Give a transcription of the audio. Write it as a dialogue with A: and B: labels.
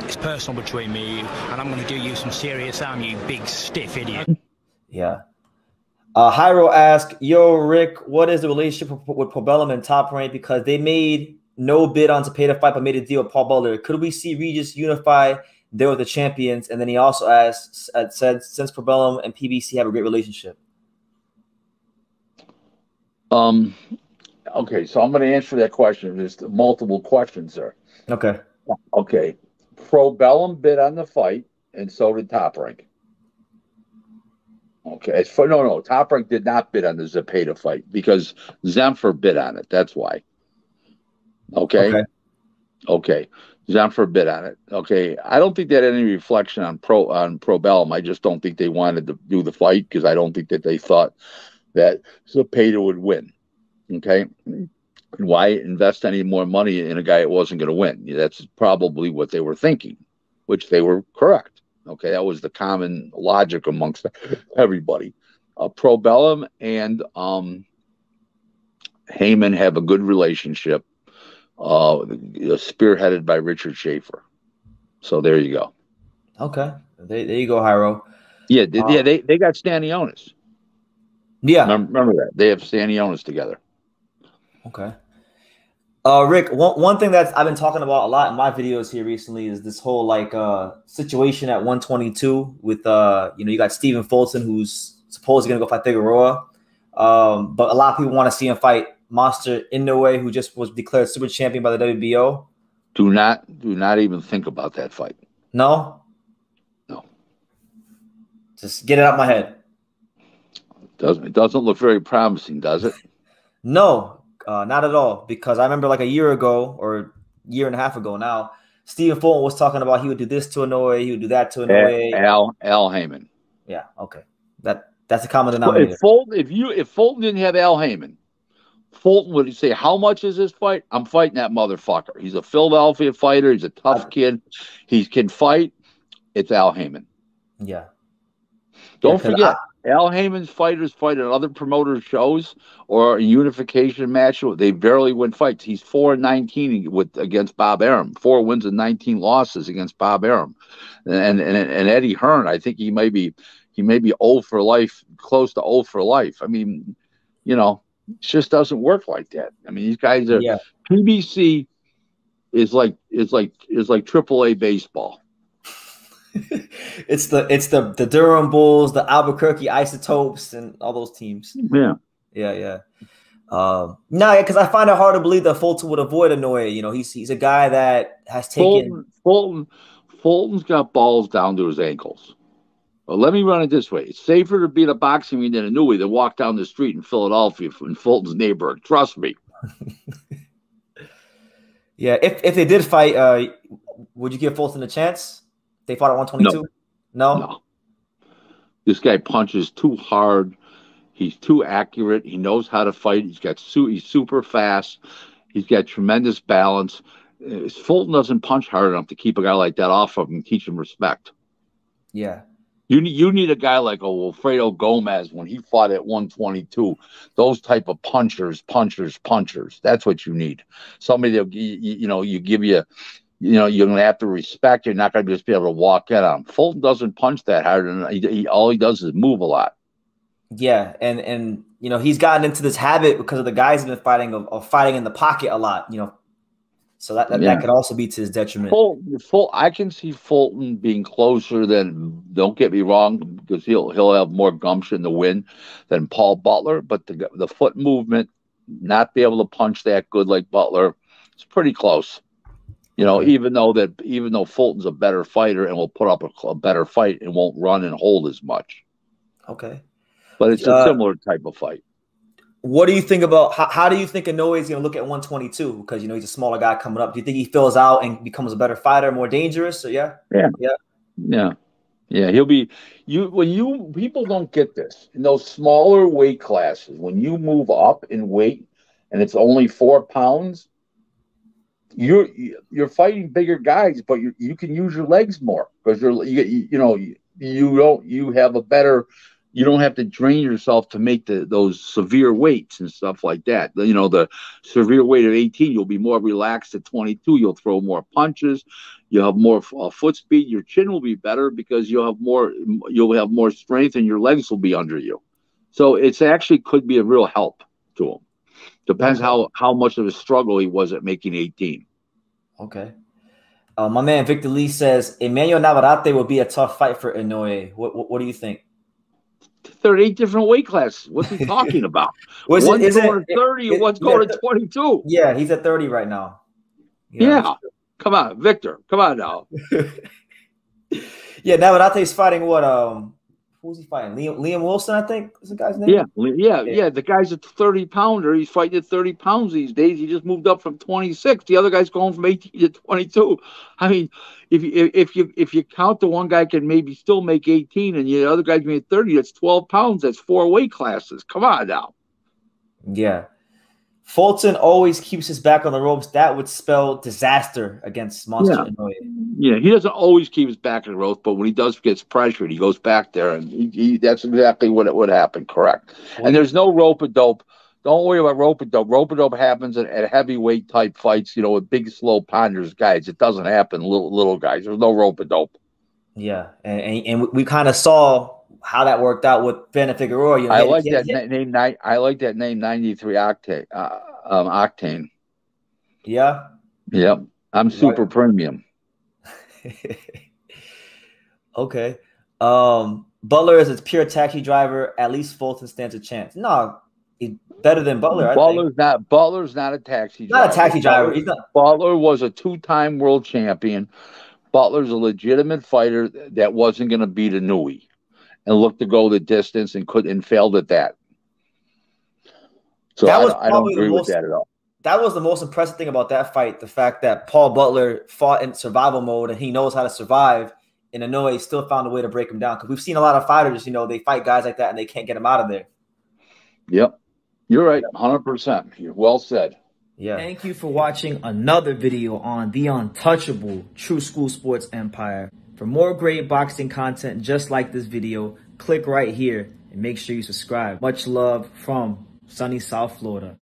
A: It's personal between me and you, and I'm going to do you some serious harm, you big stiff idiot.
B: Yeah. Hyro asked, yo, Rick, what is the relationship with Probellum and Top Rank? Because they made no bid on to pay the fight, but made a deal with Paul Butler. Could we see Regis unify there with the champions? And then he also asked, said, since Probellum and PBC have a great relationship.
C: Okay, so I'm going to answer that question. There's multiple questions there.
B: Okay.
C: Okay. Probellum bid on the fight, and so did Top Rank. Okay. No. Top Rank did not bid on the Zepeda fight because Zempher bid on it. That's why. Okay. Zempher bid on it. Okay. I don't think that had any reflection on Probellum. I just don't think they wanted to do the fight because I don't think that they thought that Zepeda would win. Okay. Why invest any more money in a guy that wasn't going to win? That's probably what they were thinking, which they were correct. Okay, that was the common logic amongst everybody. Probellum and Heyman have a good relationship, spearheaded by Richard Schaefer. So there you go.
B: Okay, there you go, Hyro.
C: Yeah, they got Stanionis.
B: Yeah,
C: remember that they have Stanionis together.
B: Okay. Rick, one thing that I've been talking about a lot in my videos here recently is this whole situation at 122 with you got Stephen Fulton, who's supposedly gonna go fight Figueroa, but a lot of people want to see him fight Monster Inoue, who just was declared super champion by the WBO.
C: Do not even think about that fight.
B: No. Just get it out of my head.
C: It doesn't look very promising, does it?
B: No. Not at all, because I remember like a year ago or a year and a half ago now, Stephen Fulton was talking about he would do this to Inoue, he would do that to Inoue.
C: Al Heyman.
B: Yeah, okay. That's a common denominator.
C: If Fulton didn't have Al Heyman, Fulton would say, how much is this fight? I'm fighting that motherfucker. He's a Philadelphia fighter. He's a tough kid. He can fight. It's Al Heyman.
B: Yeah.
C: Don't forget. Al Heyman's fighters fight at other promoters' shows or a unification match. They barely win fights. He's 4-19 against Bob Arum. 4 wins and 19 losses against Bob Arum. And Eddie Hearn, I think he may be 0 for life, close to 0 for life. I mean, it just doesn't work like that. I mean, these guys are PBC is like AAA baseball.
B: It's the Durham Bulls, the Albuquerque Isotopes, and all those teams.
C: Yeah.
B: No, because I find it hard to believe that Fulton would avoid Inoue. He's a guy that has taken
C: Fulton's got balls down to his ankles. Well, let me run it this way: it's safer to beat a boxing ring than Inoue than walk down the street in Philadelphia in Fulton's neighborhood. Trust me.
B: Yeah, if they did fight, would you give Fulton a chance? They fought at 122? No.
C: This guy punches too hard. He's too accurate. He knows how to fight. He's super fast. He's got tremendous balance. Fulton doesn't punch hard enough to keep a guy like that off of him and teach him respect.
B: Yeah.
C: You need a guy like Wilfredo Gomez when he fought at 122. Those type of punchers. That's what you need. Somebody that you're going to have to respect. You're not going to just be able to walk in on him. Fulton doesn't punch that hard, and all he does is move a lot.
B: Yeah, and he's gotten into this habit because of the guys he's been fighting of fighting in the pocket a lot. So that could also be to his detriment.
C: I can see Fulton being closer than. Don't get me wrong, because he'll have more gumption to win than Paul Butler, but the foot movement, not be able to punch that good like Butler, it's pretty close. Even though Fulton's a better fighter and will put up a better fight and won't run and hold as much.
B: Okay.
C: But it's a similar type of fight.
B: What do you think about how do you think Inoue is going to look at 122? Because he's a smaller guy coming up. Do you think he fills out and becomes a better fighter, more dangerous? Yeah.
C: He'll be people don't get this in those smaller weight classes. When you move up in weight and it's only 4 pounds. You're fighting bigger guys, but you can use your legs more because you have a better you don't have to drain yourself to make those severe weights and stuff like that. You know, the severe weight of 18, you'll be more relaxed at 22. You'll throw more punches. You'll have more foot speed. Your chin will be better because you'll have more strength, and your legs will be under you. So it's actually could be a real help to him. Depends how much of a struggle he was at making 18.
B: Okay. My man Victor Lee says Emmanuel Navarrete will be a tough fight for Inoue. What do you think?
C: 38 different weight classes. What's he talking about? One's going to 30 and one's going to 22.
B: Yeah, he's at 30 right now.
C: Yeah. Come on, Victor. Come on now.
B: Yeah, Navarrete's fighting what? Who's he fighting? Liam Wilson, I think is the guy's name.
C: Yeah. The guy's a 30-pounder. He's fighting at 30 pounds these days. He just moved up from 26. The other guy's going from 18 to 22. I mean, if you count, the one guy can maybe still make 18, and the other guy's made 30. That's 12 pounds. That's 4 weight classes. Come on now.
B: Yeah. Fulton always keeps his back on the ropes. That would spell disaster against Monster Inoue.
C: Yeah, he doesn't always keep his back on the ropes, but when he does gets pressured, he goes back there, and that's exactly what it would happen. Correct. And there's no rope-a-dope. Don't worry about rope-a-dope. Rope-a-dope happens at heavyweight type fights, with big, slow ponders guys. It doesn't happen little guys. There's no rope-a-dope.
B: Yeah, and we kind of saw how that worked out with Fernando Figueroa.
C: I like that name. I like that name, 93 Octane.
B: Yeah.
C: Yep. I'm super premium. Okay.
B: Butler is a pure taxi driver. At least Fulton stands a chance. No, he's better than Butler.
C: Butler's not a taxi driver.
B: Not a taxi driver. He's not.
C: Butler was a 2-time world champion. Butler's a legitimate fighter that wasn't going to beat Inoue and looked to go the distance and failed at that. So I don't agree with that at all.
B: That was the most impressive thing about that fight, the fact that Paul Butler fought in survival mode and he knows how to survive, and Inoue still found a way to break him down. Because we've seen a lot of fighters, they fight guys like that and they can't get him out of there.
C: Yep. You're right, 100%. You're well said.
B: Yeah. Thank you for watching another video on the untouchable True School Sports Empire. For more great boxing content just like this video, click right here and make sure you subscribe. Much love from sunny South Florida.